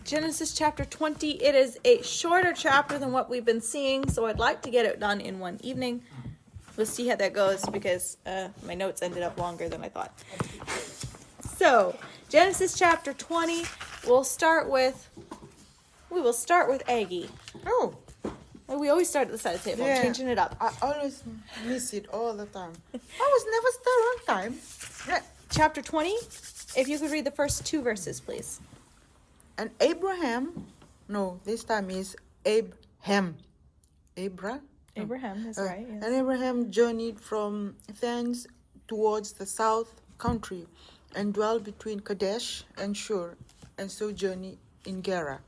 Genesis chapter 20. It is a shorter chapter than what we've been seeing, so I'd like to get it done in one evening. We'll see how that goes because my notes ended up longer than I thought. So, Genesis chapter 20, we will start with Aggie. Oh. Well, we always start at the side of the table. Yeah. I'm changing it up. I always miss it all the time. I was never start on time. Yeah. Chapter 20, if you could read the first 2 verses, please. And Abraham, no, this time is Abraham. Abraham is right, yes. And Abraham journeyed from thence towards the south country and dwelt between Kadesh and Shur, and so journeyed in Gerar.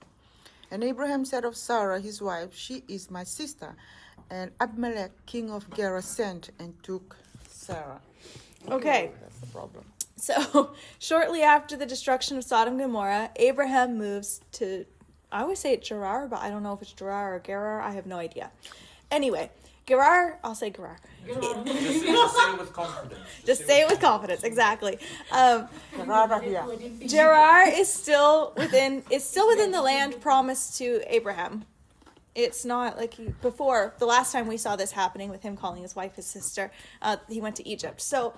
And Abraham said of Sarah his wife, she is my sister. And Abimelech, king of Gerar, sent and took Sarah. Okay. That's the problem. So, shortly after the destruction of Sodom and Gomorrah, Abraham moves to, I always say it Gerar, but I don't know if it's Gerar or Gerar. I have no idea. Anyway, Gerar, I'll say Gerar. Just say it with confidence. Just say it with confidence, exactly. Gerar Gerar is still within the land promised to Abraham. It's not like before. The last time we saw this happening with him calling his wife his sister, he went to Egypt. So,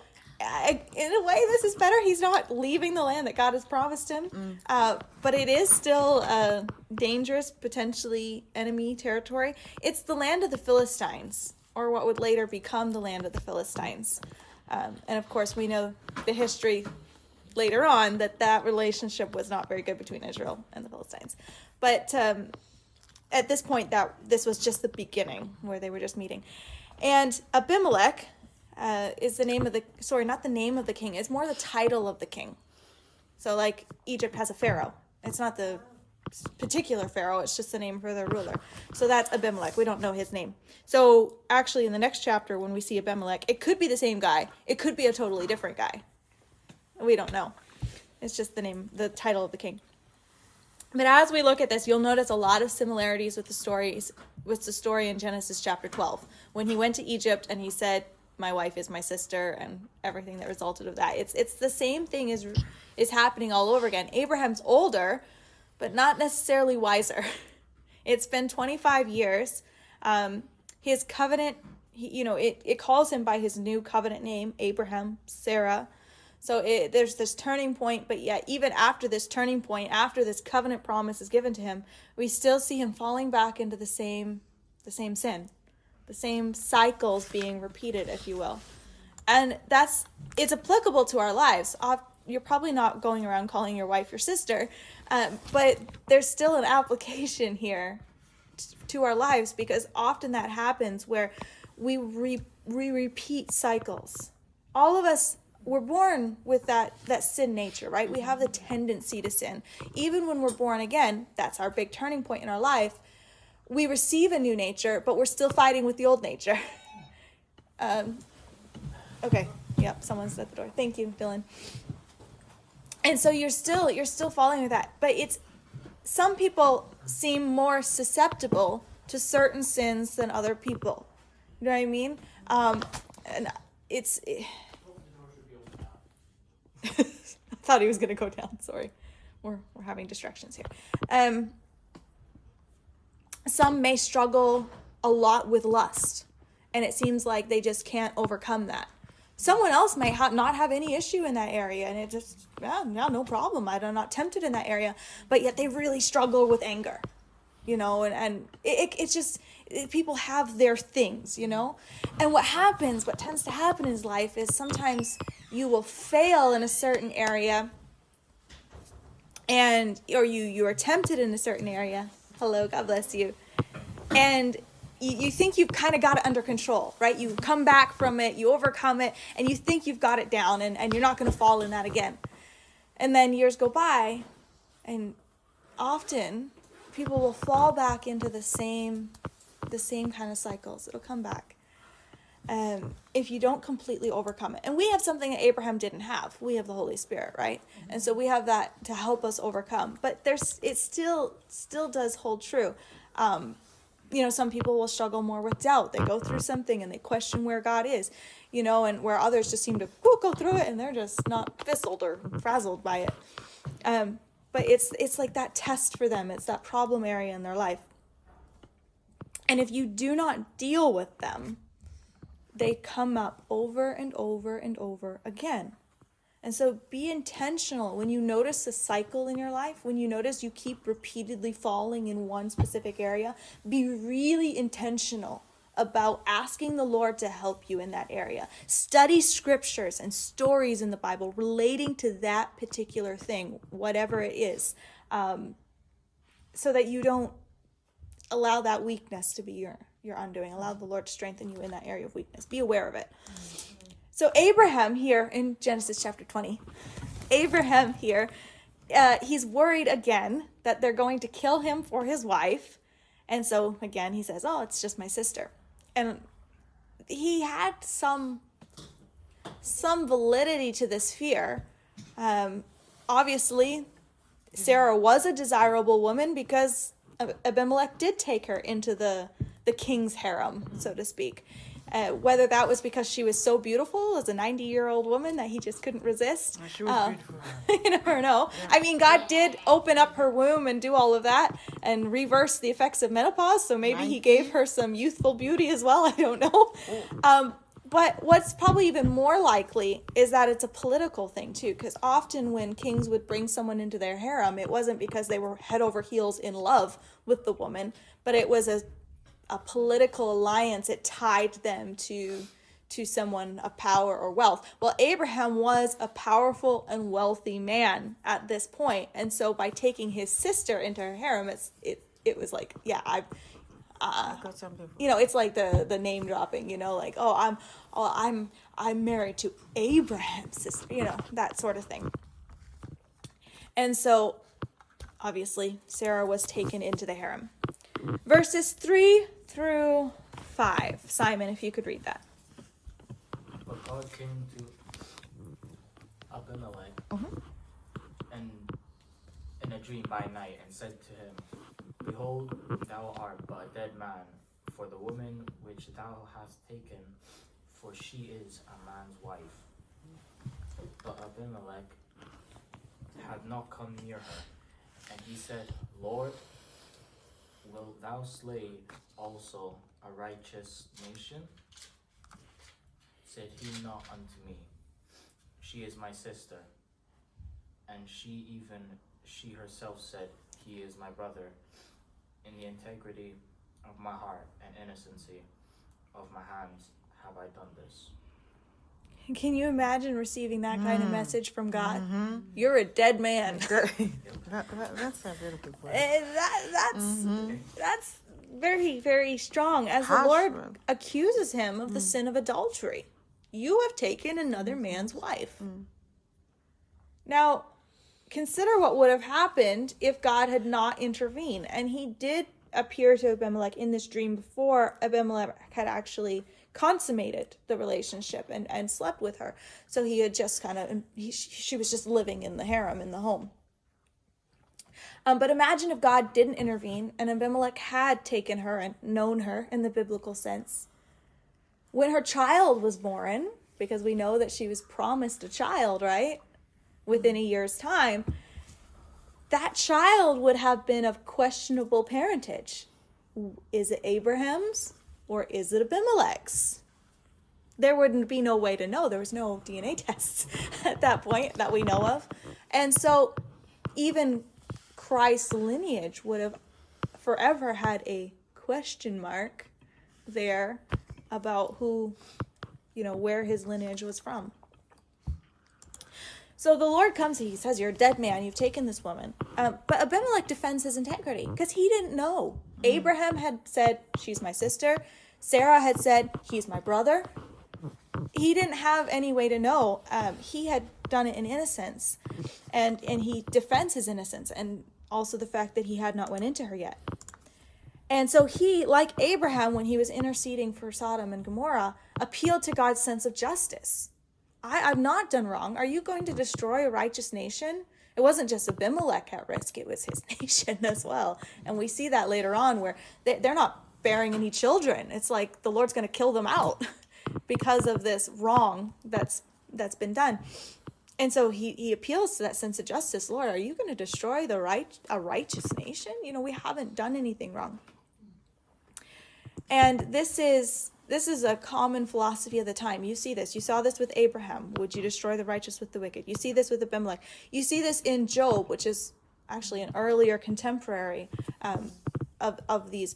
in a way, this is better. He's not leaving the land that God has promised him. But it is still dangerous, potentially enemy territory. It's the land of the Philistines, or what would later become the land of the Philistines. And of course, we know the history later on that relationship was not very good between Israel and the Philistines. But at this point, this was just the beginning where they were just meeting. And Abimelech is the name of not the name of the king. It's more the title of the king. So like Egypt has a pharaoh. It's not the particular pharaoh. It's just the name for the ruler. So that's Abimelech. We don't know his name. So actually in the next chapter when we see Abimelech, it could be the same guy. It could be a totally different guy. We don't know. It's just the title of the king. But as we look at this, you'll notice a lot of similarities with the story in Genesis chapter 12. When he went to Egypt and he said, my wife is my sister, and everything that resulted of that. It's the same thing is happening all over again. Abraham's older, but not necessarily wiser. It's been 25 years. His covenant, it calls him by his new covenant name, Abraham, Sarah. So there's this turning point, but yet even after this turning point, after this covenant promise is given to him, we still see him falling back into the same sin. The same cycles being repeated, if you will. And it's applicable to our lives. You're probably not going around calling your wife your sister, but there's still an application here to our lives, because often that happens where we repeat cycles. All of us, we're born with that sin nature, right? We have the tendency to sin. Even when we're born again, that's our big turning point in our life. We receive a new nature, but we're still fighting with the old nature. Okay. Yep. Someone's at the door. Thank you, Dylan. And so you're still following with that, but some people seem more susceptible to certain sins than other people. You know what I mean? And I thought he was going to go down. Sorry. We're having distractions here. Some may struggle a lot with lust, and it seems like they just can't overcome that. Someone else may not have any issue in that area, and it just, no problem. I'm not tempted in that area, but yet they really struggle with anger, and it's just, people have their things, and what tends to happen in life is sometimes you will fail in a certain area, or you are tempted in a certain area. Hello, God bless you. And you think you've kind of got it under control, right? You come back from it, you overcome it, and you think you've got it down, and you're not going to fall in that again. And then years go by, and often people will fall back into the same kind of cycles. It'll come back. If you don't completely overcome it. And we have something that Abraham didn't have. We have the Holy Spirit, right? And so we have that to help us overcome. But it still does hold true. Some people will struggle more with doubt. They go through something and they question where God is, and where others just seem to go through it and they're just not fizzled or frazzled by it. but it's like that test for them. It's that problem area in their life. And if you do not deal with them, they come up over and over and over again. And so be intentional when you notice a cycle in your life, when you notice you keep repeatedly falling in one specific area, be really intentional about asking the Lord to help you in that area. Study scriptures and stories in the Bible relating to that particular thing, whatever it is, so that you don't allow that weakness to be your undoing. Allow the Lord to strengthen you in that area of weakness. Be aware of it. So Abraham here in Genesis chapter 20, Abraham here, he's worried again that they're going to kill him for his wife. And so again, he says, oh, it's just my sister. And he had some validity to this fear. Obviously, Sarah was a desirable woman because Abimelech did take her into the king's harem, so to speak. Whether that was because she was so beautiful as a 90-year-old woman that he just couldn't resist. She was beautiful. You never know. Yeah. I mean, God did open up her womb and do all of that and reverse the effects of menopause, so maybe he gave her some youthful beauty as well. I don't know. But what's probably even more likely is that it's a political thing too, because often when kings would bring someone into their harem, it wasn't because they were head over heels in love with the woman, but it was a political alliance. It tied them to someone of power or wealth. Well, Abraham was a powerful and wealthy man at this point, and so by taking his sister into her harem, it was like, yeah, I got something. You know, it's like the name dropping. You know, like, I'm married to Abraham's sister. You know, that sort of thing. And so, obviously, Sarah was taken into the harem. Verses 3 through 5. Simon, if you could read that. But God came to Abimelech and in a dream by night and said to him, Behold, thou art but a dead man, for the woman which thou hast taken, for she is a man's wife. But Abimelech had not come near her, and he said, Lord, wilt thou slay also a righteous nation? Said he not unto me, She is my sister. And she herself said, He is my brother. In the integrity of my heart and innocency of my hands have I done this. Can you imagine receiving that kind of message from God? You're a dead man. That's a very good word. That's very, very strong. As the Lord accuses him of the sin of adultery, you have taken another man's wife. Now, consider what would have happened if God had not intervened. And he did appear to Abimelech in this dream before Abimelech had actually consummated the relationship and slept with her. So he had just she was just living in the harem, in the home. But imagine if God didn't intervene and Abimelech had taken her and known her in the biblical sense. When her child was born, because we know that she was promised a child, right? Within a year's time, that child would have been of questionable parentage. Is it Abraham's or is it Abimelech's? There wouldn't be no way to know. There was no DNA tests at that point that we know of. And so even Christ's lineage would have forever had a question mark there about who, where his lineage was from. So the Lord comes, he says, you're a dead man, you've taken this woman. But Abimelech defends his integrity because he didn't know. Abraham had said, she's my sister. Sarah had said, he's my brother. He didn't have any way to know. He had done it in innocence. And he defends his innocence and also the fact that he had not went into her yet. And so he, like Abraham, when he was interceding for Sodom and Gomorrah, appealed to God's sense of justice. I've not done wrong. Are you going to destroy a righteous nation? It wasn't just Abimelech at risk. It was his nation as well. And we see that later on where they're not bearing any children. It's like the Lord's going to kill them out because of this wrong that's been done. And so he appeals to that sense of justice. Lord, are you going to destroy a righteous nation? You know, we haven't done anything wrong. And this is a common philosophy of the time. You see this. You saw this with Abraham. Would you destroy the righteous with the wicked? You see this with Abimelech. You see this in Job, which is actually an earlier contemporary of these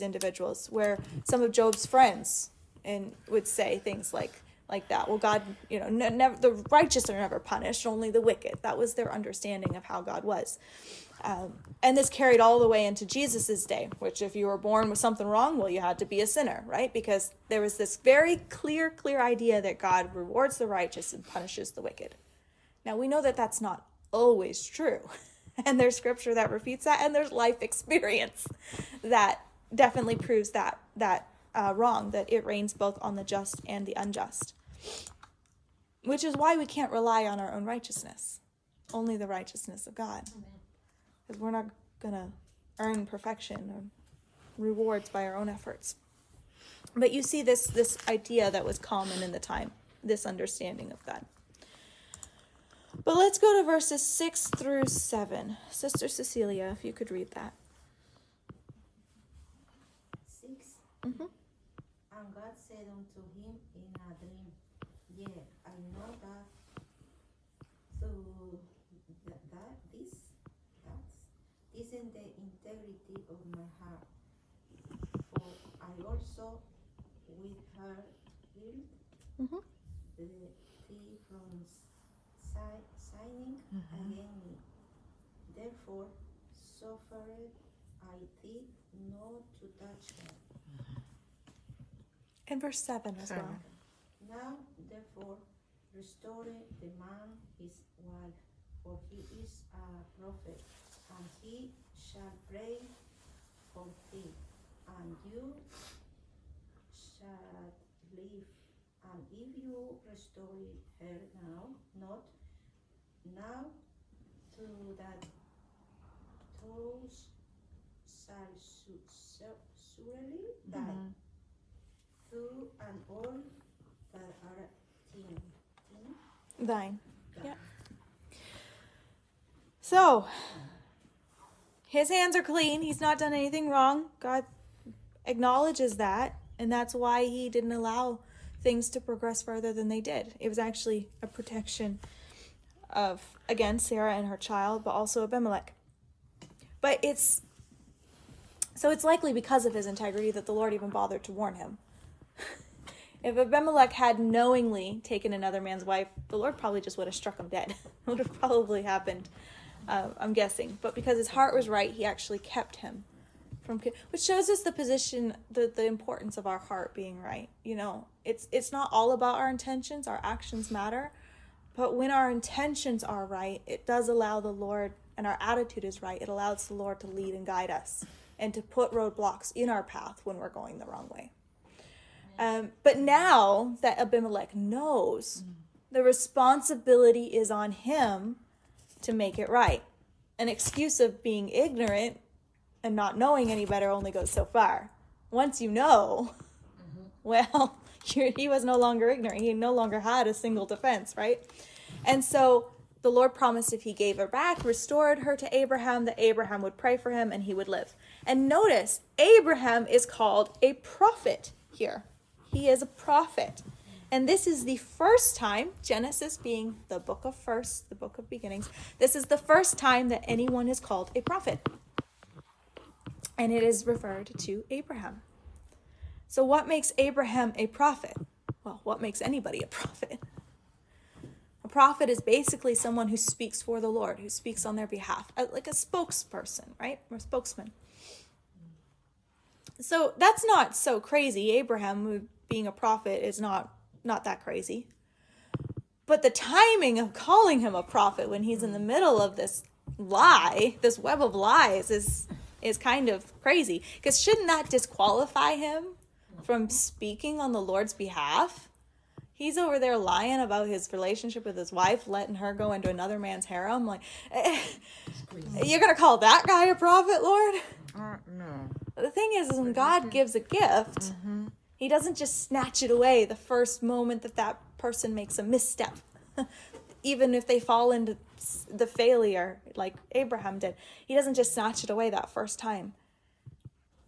individuals, where some of Job's friends would say things like that. Well, God, you know, never, the righteous are never punished, only the wicked. That was their understanding of how God was. And this carried all the way into Jesus's day, which if you were born with something wrong, well, you had to be a sinner, right? Because there was this very clear idea that God rewards the righteous and punishes the wicked. Now, we know that that's not always true. And there's scripture that refutes that, and there's life experience that definitely proves that wrong, that it reigns both on the just and the unjust. Which is why we can't rely on our own righteousness, only the righteousness of God. Because we're not going to earn perfection or rewards by our own efforts. But you see this idea that was common in the time, this understanding of God. But let's go to verses 6 through 7. Sister Cecilia, if you could read that. 6. Mm-hmm. And God said unto him in a dream, Yea, I know that through that isn't the integrity of my heart. For I also with her killed Mm-hmm. thee from signing against me. Therefore suffered I thee not to touch her. And verse 7 as well. Now, therefore, restore the man his wife, for he is a prophet, and he shall pray for thee, and you shall live. And if you restore her not now, to that those shall surely die. Through and all that are Thine. Yeah. So, his hands are clean. He's not done anything wrong. God acknowledges that, and that's why he didn't allow things to progress further than they did. It was actually a protection of, again, Sarah and her child, but also Abimelech. But it's likely because of his integrity that the Lord even bothered to warn him. If Abimelech had knowingly taken another man's wife, the Lord probably just would have struck him dead. It would have probably happened, I'm guessing. But because his heart was right, he actually kept him from, which shows us the position, the importance of our heart being right. You know, it's not all about our intentions. Our actions matter. But when our intentions are right, it does allow the Lord, and our attitude is right, it allows the Lord to lead and guide us and to put roadblocks in our path when we're going the wrong way. But now that Abimelech knows, the responsibility is on him to make it right. An excuse of being ignorant and not knowing any better only goes so far. Once you know, well, he was no longer ignorant. He no longer had a single defense, right? And so the Lord promised if he gave her back, restored her to Abraham, that Abraham would pray for him and he would live. And notice, Abraham is called a prophet here. He is a prophet. And this is the first time, Genesis being the book of firsts, the book of beginnings, this is the first time that anyone is called a prophet. And it is referred to Abraham. So what makes Abraham a prophet? Well, what makes anybody a prophet? A prophet is basically someone who speaks for the Lord, who speaks on their behalf, like a spokesperson, right? Or spokesman. So that's not so crazy. Abraham being a prophet is not that crazy. But the timing of calling him a prophet when he's in the middle of this lie, this web of lies, is kind of crazy. Because shouldn't that disqualify him from speaking on the Lord's behalf? He's over there lying about his relationship with his wife, letting her go into another man's harem. Like, you're going to call that guy a prophet, Lord? No. The thing is when God gives a gift, he doesn't just snatch it away the first moment that person makes a misstep. even if they fall into the failure like Abraham did. He doesn't just snatch it away that first time.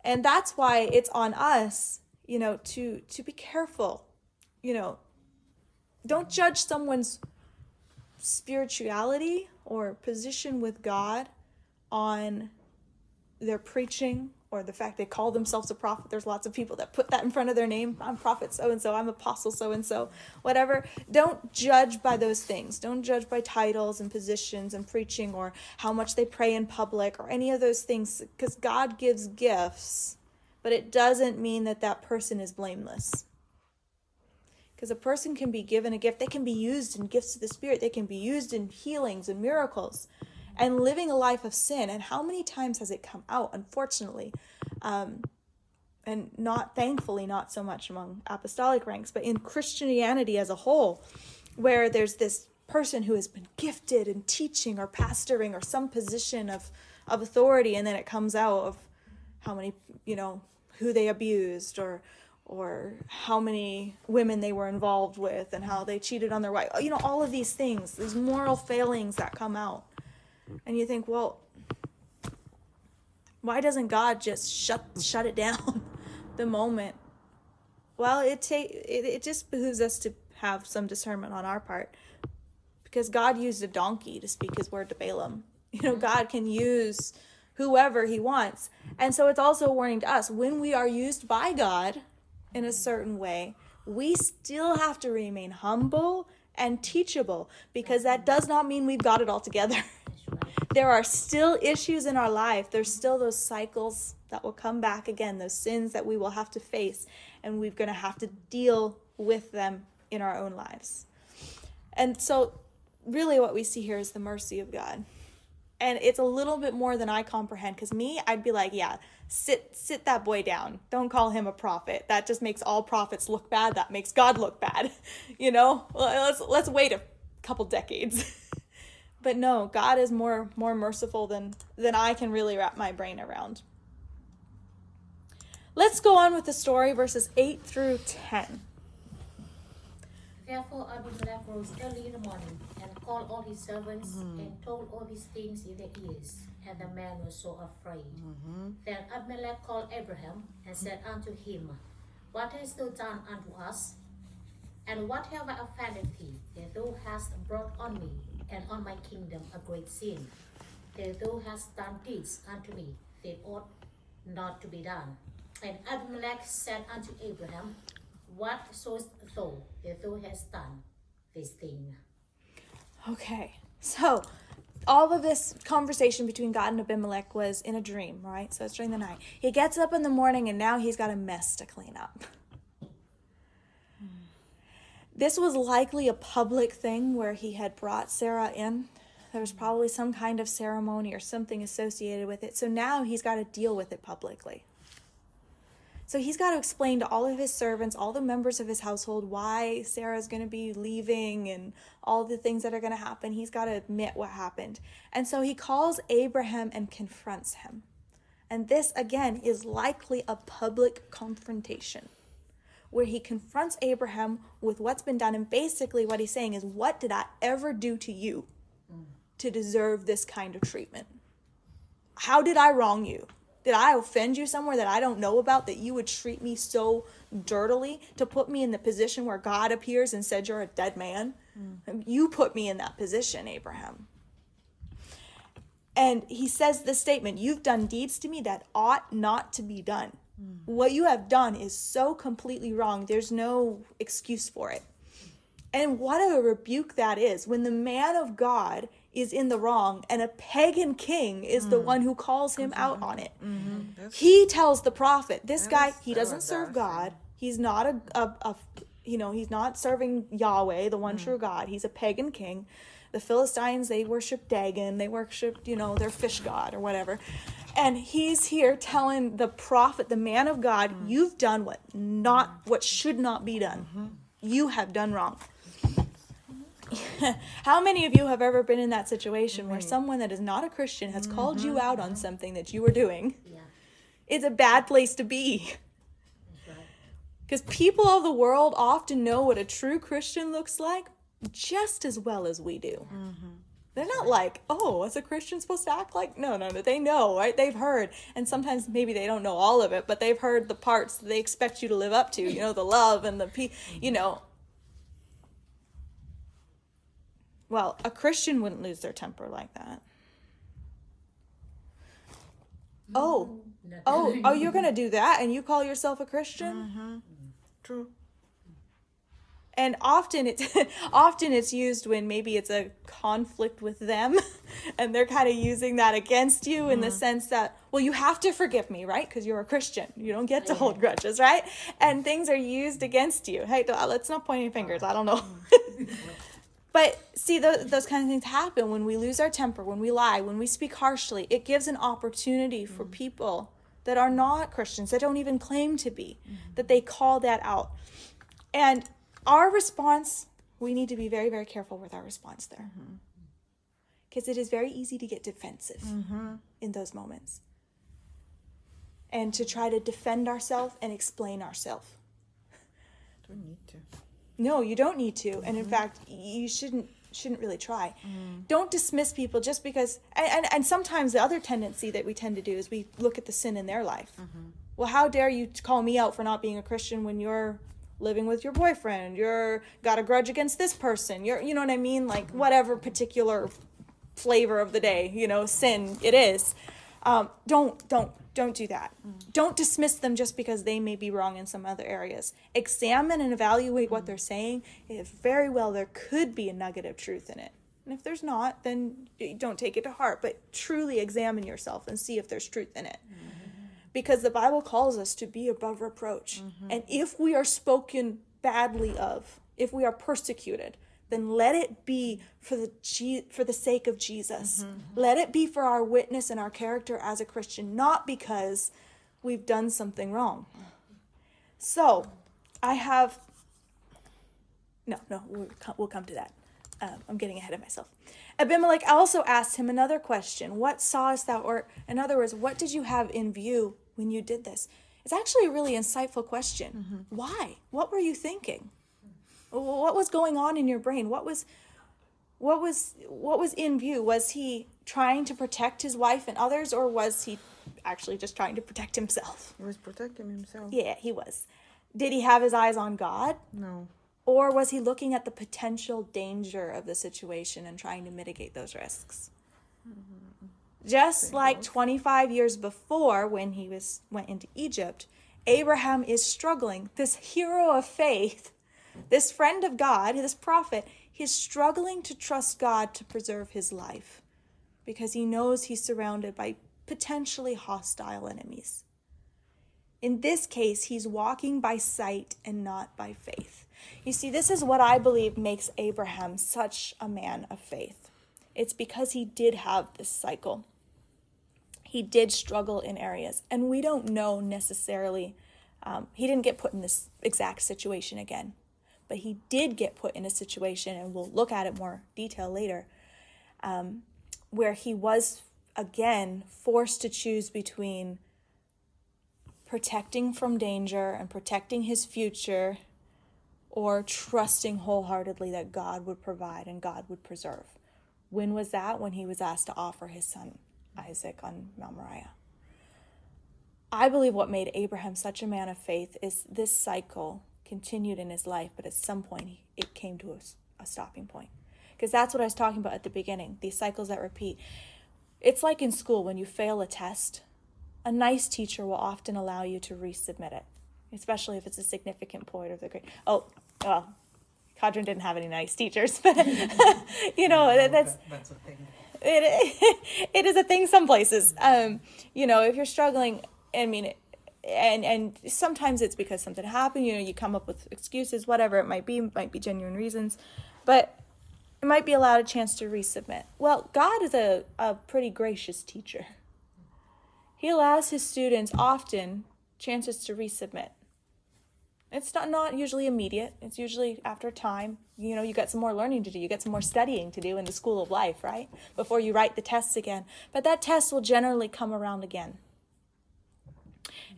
And that's why it's on us, to be careful. Don't judge someone's spirituality or position with God on their preaching or the fact they call themselves a prophet. There's lots of people that put that in front of their name. I'm prophet so-and-so, I'm apostle so-and-so, whatever. Don't judge by those things. Don't judge by titles and positions and preaching or how much they pray in public or any of those things, because God gives gifts, but it doesn't mean that that person is blameless. Because a person can be given a gift. They can be used in gifts of the Spirit. They can be used in healings and miracles and living a life of sin. And how many times has it come out, unfortunately, and not, thankfully, not so much among apostolic ranks, but in Christianity as a whole, where there's this person who has been gifted in teaching or pastoring or some position of authority, and then it comes out of how many, who they abused or how many women they were involved with and how they cheated on their wife. All of these things, these moral failings that come out. And you think, well, why doesn't God just shut it down the moment? Well, it just behooves us to have some discernment on our part, because God used a donkey to speak his word to Balaam. God can use whoever he wants. And so it's also a warning to us, when we are used by God in a certain way, we still have to remain humble and teachable, because that does not mean we've got it all together. There are still issues in our life. There's still those cycles that will come back again, those sins that we will have to face, and we're going to have to deal with them in our own lives. And so really what we see here is the mercy of God. And it's a little bit more than I comprehend, because I'd be like, yeah, sit that boy down. Don't call him a prophet. That just makes all prophets look bad. That makes God look bad. Let's wait a couple decades. But no, God is more merciful than I can really wrap my brain around. Let's go on with the story, verses 8 through 10. Therefore Abimelech rose early in the morning, and called all his servants, and told all these things in their ears. And the man was so afraid. Then Abimelech called Abraham, and said unto him, What hast thou done unto us? And what have I offended thee, that thou hast brought on me and on my kingdom a great sin? That thou hast done this unto me, that ought not to be done. And Abimelech said unto Abraham, What sawest thou that thou hast done this thing? Okay, so all of this conversation between God and Abimelech was in a dream, right? So it's during the night. He gets up in the morning, and now he's got a mess to clean up. This was likely a public thing where he had brought Sarah in. There was probably some kind of ceremony or something associated with it. So now he's got to deal with it publicly. So he's got to explain to all of his servants, all the members of his household, why Sarah's going to be leaving and all the things that are going to happen. He's got to admit what happened. And so he calls Abraham and confronts him. And this, again, is likely a public confrontation, where he confronts Abraham with what's been done. And basically what he's saying is, what did I ever do to you to deserve this kind of treatment? How did I wrong you? Did I offend you somewhere that I don't know about, that you would treat me so dirtily to put me in the position where God appears and said you're a dead man? You put me in that position, Abraham. And he says this statement, you've done deeds to me that ought not to be done. What you have done is so completely wrong. There's no excuse for it. And what a rebuke that is, when the man of God is in the wrong and a pagan king is the one who calls him out on it. He tells the prophet, this guy, he doesn't serve God. He's not he's not serving Yahweh, the one true God. He's a pagan king. The Philistines, they worship Dagon. They worship, their fish god or whatever. And he's here telling the prophet, the man of God, you've done what should not be done. You have done wrong. How many of you have ever been in that situation where someone that is not a Christian has called you out on something that you were doing? Yeah, It's a bad place to be. that's right. Because people of the world often know what a true Christian looks like, just as well as we do. They're not like, oh, is a Christian supposed to act like? No. They know, right? They've heard. And sometimes maybe they don't know all of it, but they've heard the parts that they expect you to live up to, the love and the Well, a Christian wouldn't lose their temper like that. Oh, you're going to do that and you call yourself a Christian? True. And often it's used when maybe it's a conflict with them and they're kind of using that against you in the sense that, well, you have to forgive me, right? Because you're a Christian. You don't get to hold grudges, right? And things are used against you. Hey, let's not point any fingers. I don't know. But see, those kind of things happen when we lose our temper, when we lie, when we speak harshly. It gives an opportunity for people that are not Christians, that don't even claim to be, that they call that out. And our response, we need to be very, very careful with our response there. Because it is very easy to get defensive in those moments. And to try to defend ourselves and explain ourselves. Don't need to. No, you don't need to. And in fact, you shouldn't really try. Don't dismiss people just because, and sometimes the other tendency that we tend to do is we look at the sin in their life. Well, how dare you call me out for not being a Christian when you're living with your boyfriend, you're got a grudge against this person, you know what I mean? Like whatever particular flavor of the day, sin it is. Don't do that. Don't dismiss them just because they may be wrong in some other areas. Examine and evaluate what they're saying. If very well there could be a nugget of truth in it. And if there's not, then don't take it to heart, but truly examine yourself and see if there's truth in it. Because the Bible calls us to be above reproach. And if we are spoken badly of, if we are persecuted, then let it be for the sake of Jesus. Let it be for our witness and our character as a Christian, not because we've done something wrong. So, we'll come to that. I'm getting ahead of myself. Abimelech also asked him another question. What sawest thou? Or in other words, what did you have in view when you did this? It's actually a really insightful question. Why? What were you thinking? What was going on in your brain? What was in view? Was he trying to protect his wife and others, or was he actually just trying to protect himself? He was protecting himself. Yeah, he was. Did he have his eyes on God? No. Or was he looking at the potential danger of the situation and trying to mitigate those risks? Just like 25 years before when he went into Egypt, Abraham is struggling. This hero of faith, this friend of God, this prophet, he's struggling to trust God to preserve his life because he knows he's surrounded by potentially hostile enemies. In this case, he's walking by sight and not by faith. You see, this is what I believe makes Abraham such a man of faith. It's because he did have this cycle. He did struggle in areas, and we don't know necessarily. He didn't get put in this exact situation again, but he did get put in a situation, and we'll look at it more detail later, where he was, again, forced to choose between protecting from danger and protecting his future or trusting wholeheartedly that God would provide and God would preserve. When was that? When he was asked to offer his son Isaac on Mount Moriah. I believe what made Abraham such a man of faith is this cycle continued in his life, but at some point it came to a stopping point. Because that's what I was talking about at the beginning, these cycles that repeat. It's like in school when you fail a test, a nice teacher will often allow you to resubmit it, especially if it's a significant point of the grade. Oh, well, Cadron didn't have any nice teachers, but that's a thing. It is a thing some places. If you're struggling, and sometimes it's because something happened, you come up with excuses, whatever it might be genuine reasons, but it might be allowed a chance to resubmit. Well, God is a pretty gracious teacher. He allows his students often chances to resubmit. It's not usually immediate. It's usually after time. You got some more learning to do. You got some more studying to do in the school of life, right? Before you write the tests again. But that test will generally come around again.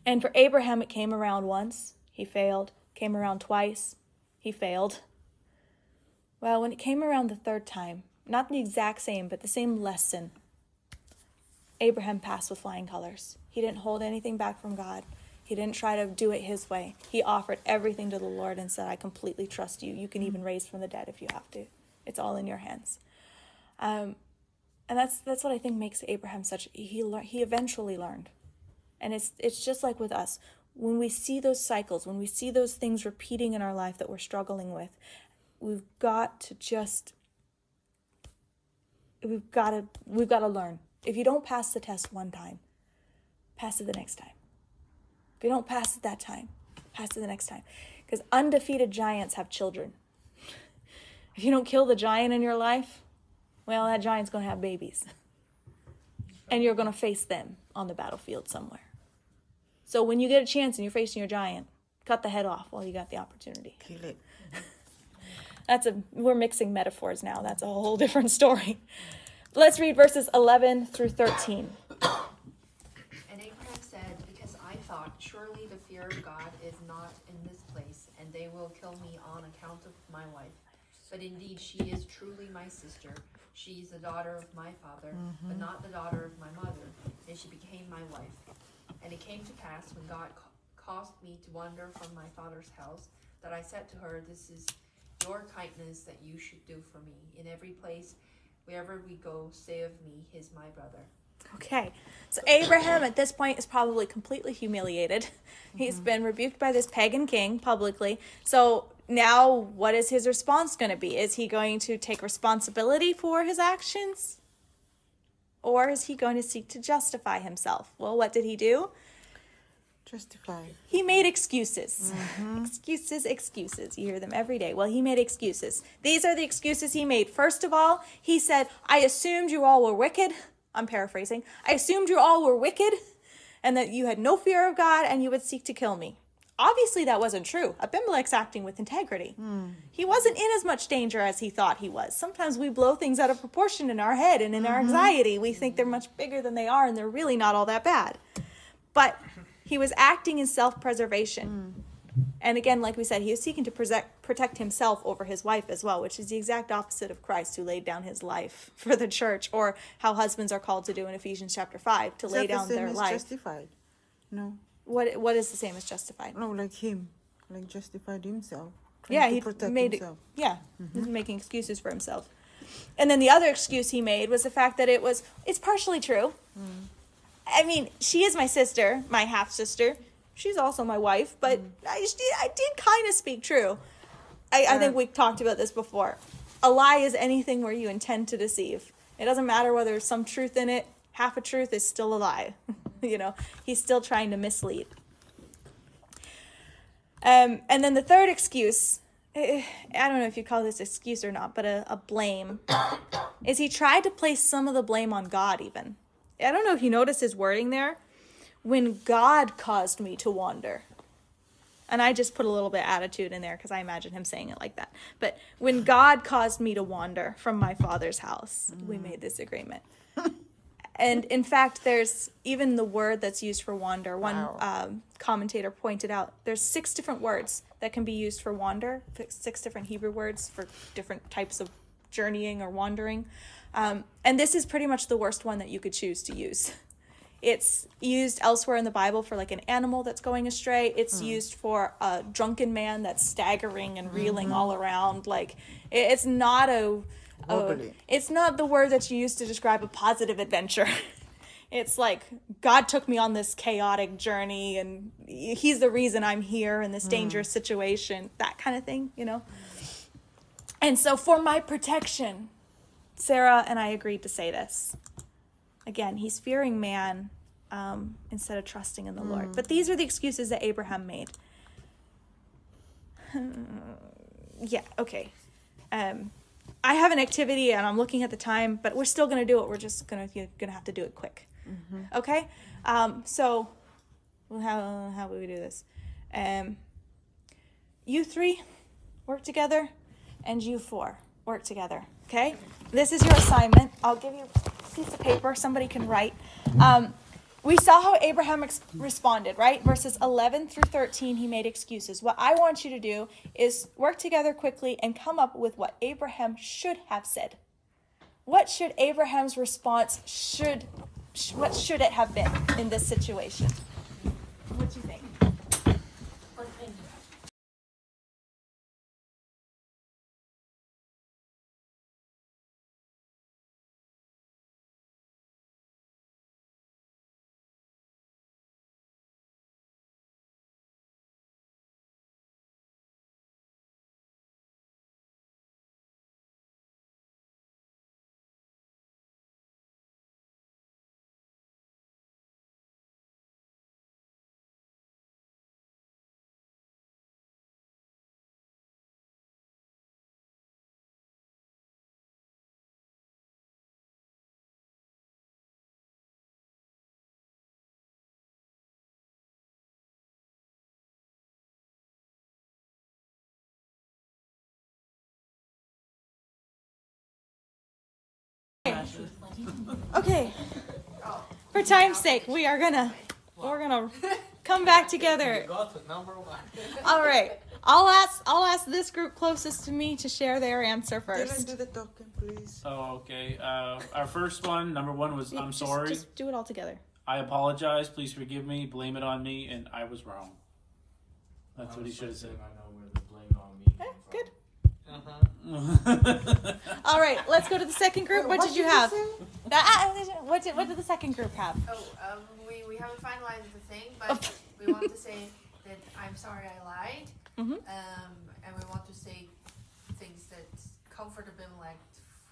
And for Abraham, it came around once. He failed. Came around twice. He failed. Well, when it came around the third time, not the exact same, but the same lesson, Abraham passed with flying colors. He didn't hold anything back from God. He didn't try to do it his way. He offered everything to the Lord and said, I completely trust you. You can even raise from the dead if you have to. It's all in your hands. And that's what I think makes Abraham such, he eventually learned. And it's just like with us. When we see those cycles, when we see those things repeating in our life that we're struggling with, we've got to learn. If you don't pass the test one time, pass it the next time. If you don't pass it that time, pass it the next time. Because undefeated giants have children. If you don't kill the giant in your life, well, that giant's going to have babies. And you're going to face them on the battlefield somewhere. So when you get a chance and you're facing your giant, cut the head off while you got the opportunity. Kill it. We're mixing metaphors now. That's a whole different story. Let's read verses 11 through 13. And Abraham said, because I thought, surely the fear of God is not in this place, and they will kill me on account of my wife. But indeed she is truly my sister. She is the daughter of my father, but not the daughter of my mother, and she became my wife. And it came to pass, when God caused me to wander from my father's house, that I said to her, this is your kindness that you should do for me. In every place, wherever we go, say of me, he is my brother. Okay, so Abraham at this point is probably completely humiliated. He's been rebuked by this pagan king publicly. So now what is his response going to be? Is he going to take responsibility for his actions? Or is he going to seek to justify himself? Well, what did he do? Justify. He made excuses. Excuses. You hear them every day. Well, he made excuses. These are the excuses he made. First of all, he said, I assumed you all were wicked. I'm paraphrasing. I assumed you all were wicked and that you had no fear of God and you would seek to kill me. Obviously, that wasn't true. Abimelech's acting with integrity. He wasn't in as much danger as he thought he was. Sometimes we blow things out of proportion in our head and in our anxiety. We think they're much bigger than they are and they're really not all that bad. But he was acting in self-preservation. And again, like we said, he was seeking to protect himself over his wife as well, which is the exact opposite of Christ, who laid down his life for the church, or how husbands are called to do in Ephesians chapter 5, to lay down their life. Justified. No. What is the same as justified? No, like him. Like justified himself. Yeah, To he protect made himself. he's making excuses for himself. And then the other excuse he made was the fact that it's partially true. I mean, she is my sister, my half-sister. She's also my wife, but I did kind of speak true. I think we talked about this before. A lie is anything where you intend to deceive. It doesn't matter whether there's some truth in it. Half a truth is still a lie. He's still trying to mislead. And then the third excuse, I don't know if you call this excuse or not, but a blame, is he tried to place some of the blame on God even. I don't know if you notice his wording there. When God caused me to wander. And I just put a little bit of attitude in there because I imagine him saying it like that. But when God caused me to wander from my father's house, we made this agreement. And in fact, there's even the word that's used for wander. One commentator pointed out there's 6 different words that can be used for wander, 6 different Hebrew words for different types of journeying or wandering. And this is pretty much the worst one that you could choose to use. It's used elsewhere in the Bible for like an animal that's going astray. It's used for a drunken man that's staggering and reeling all around. Like it's not it's not the word that's used to describe a positive adventure. It's like God took me on this chaotic journey and he's the reason I'm here in this dangerous situation, that kind of thing, And so for my protection, Sarah and I agreed to say this. Again, he's fearing man instead of trusting in the Lord. But these are the excuses that Abraham made. Yeah, okay. I have an activity and I'm looking at the time, but we're still going to do it. We're just going to have to do it quick. Okay? So how would we do this? You 3 work together and you 4 work together. Okay? This is your assignment. I'll give you a piece of paper. Somebody can write. we saw how Abraham responded, right? Verses 11 through 13, he made excuses. What I want you to do is work together quickly and come up with what Abraham should have said. What should Abraham's response what should it have been in this situation? What do you think? Okay. For time's sake, we're gonna come back together. Got it, number one. All right. I'll ask this group closest to me to share their answer Dylan, first. do the talking, please. Oh, okay. Our first one, number one, was I'm sorry. Just do it all together. I apologize. Please forgive me. Blame it on me, and I was wrong. That's what he should have said. I know where the blame on me came from. Good. Uh-huh. All right. Let's go to the second group. What did you have? say? What did the second group have? Oh, we haven't finalized the thing, but we want to say that I'm sorry I lied. Mhm. And we want to say things that comfort Abimelech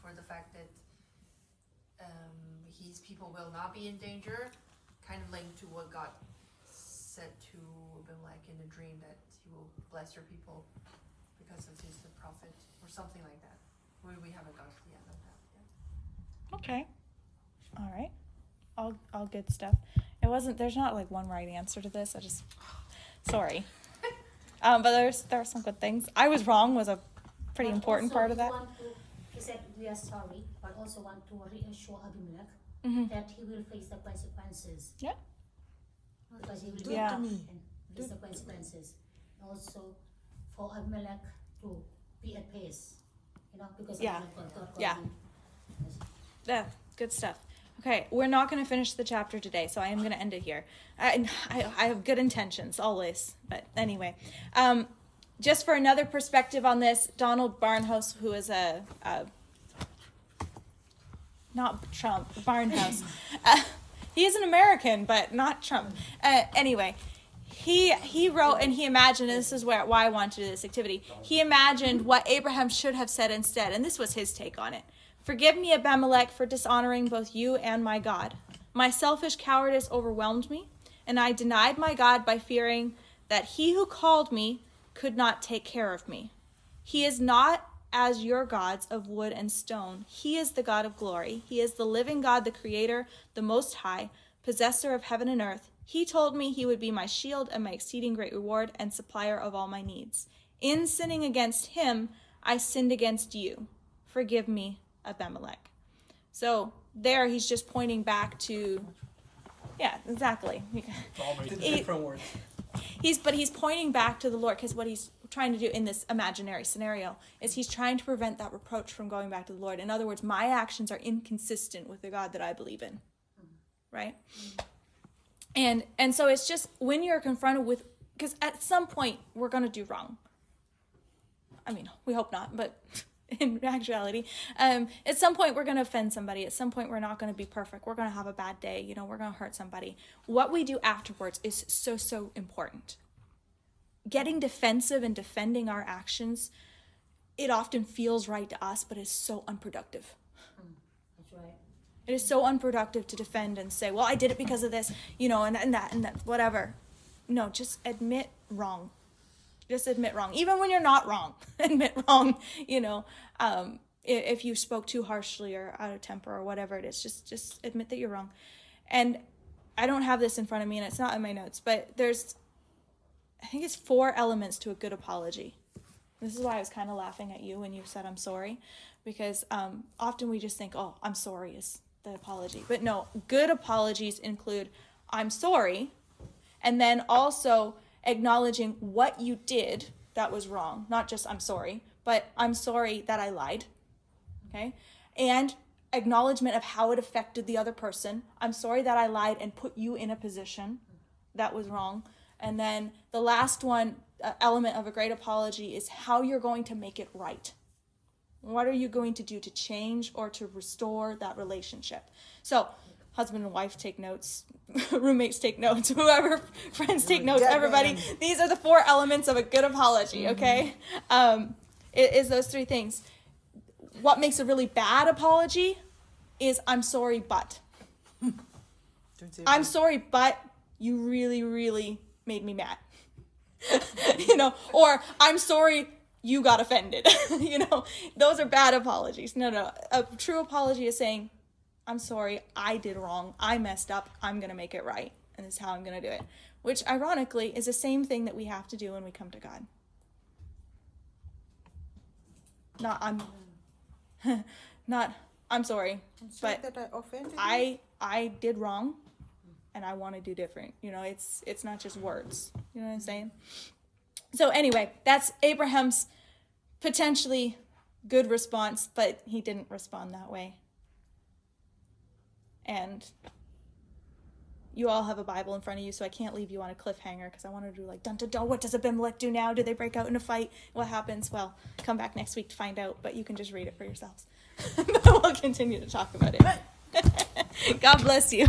for the fact that his people will not be in danger, kind of linked to what God said to Abimelech in a dream, that he will bless your people because of his the prophet, or something like that. We haven't got to the end of that yet. Okay. All right. All good stuff. There's not like one right answer to this. Sorry. But there are some good things. I was wrong was a pretty But important also part of we that. want to- He said we are sorry, but also want to reassure Abimelech Mhm. that he will face the consequences. Yeah. Because he will Do be it Yeah. to me. face the consequences. Also for Abimelech to be at peace. Because Yeah. God called Yeah. him. Yeah, good stuff. Okay, we're not going to finish the chapter today, so I am going to end it here. I have good intentions, always. But anyway, just for another perspective on this, Donald Barnhouse, who is not Trump, Barnhouse. He is an American, but not Trump. Anyway, he wrote and he imagined, and this is why I wanted to do this activity, he imagined what Abraham should have said instead, and this was his take on it. Forgive me, Abimelech, for dishonoring both you and my God. My selfish cowardice overwhelmed me, and I denied my God by fearing that he who called me could not take care of me. He is not as your gods of wood and stone. He is the God of glory. He is the living God, the creator, the most high, possessor of heaven and earth. He told me he would be my shield and my exceeding great reward and supplier of all my needs. In sinning against him, I sinned against you. Forgive me, Abimelech. So there he's just pointing back to, yeah, exactly. Different words. He's pointing back to the Lord, because what he's trying to do in this imaginary scenario is he's trying to prevent that reproach from going back to the Lord. In other words, my actions are inconsistent with the God that I believe in, right? And so it's just when you're confronted with, because at some point we're going to do wrong. I mean, we hope not, but in actuality, at some point we're going to offend somebody. At some point we're not going to be perfect. We're going to have a bad day. We're going to hurt somebody. What we do afterwards is so important. Getting defensive and defending our actions, it often feels right to us, but it's so unproductive. That's right. It is so unproductive to defend and say, well, I did it because of this, and that, whatever. No, just admit wrong. Just admit wrong. Even when you're not wrong, admit wrong, if you spoke too harshly or out of temper or whatever it is, just admit that you're wrong. And I don't have this in front of me and it's not in my notes, but I think it's 4 elements to a good apology. This is why I was kind of laughing at you when you said I'm sorry, because often we just think, oh, I'm sorry is the apology. But no, good apologies include I'm sorry, and then also acknowledging what you did that was wrong. Not just I'm sorry, but I'm sorry that I lied. Okay? And acknowledgement of how it affected the other person. I'm sorry that I lied and put you in a position that was wrong. And then the last one, element of a great apology, is how you're going to make it right. What are you going to do to change or to restore that relationship? So, husband and wife take notes, roommates take notes, whoever, friends take notes, everybody. These are the 4 elements of a good apology, okay? It is those 3 things. What makes a really bad apology is I'm sorry, but. I'm sorry, but you really, really made me mad. Or I'm sorry you got offended. Those are bad apologies. No. A true apology is saying, I'm sorry, I did wrong. I messed up. I'm going to make it right. And this is how I'm going to do it. Which, ironically, is the same thing that we have to do when we come to God. I'm sorry, but that I offended you. I did wrong, and I want to do different. It's not just words. You know what I'm saying? So anyway, that's Abraham's potentially good response, but he didn't respond that way. And you all have a Bible in front of you, so I can't leave you on a cliffhanger because I want to do like dun dun dun. What does Abimelech do now? Do they break out in a fight? What happens? Well, come back next week to find out, but you can just read it for yourselves. But we'll continue to talk about it. God bless you.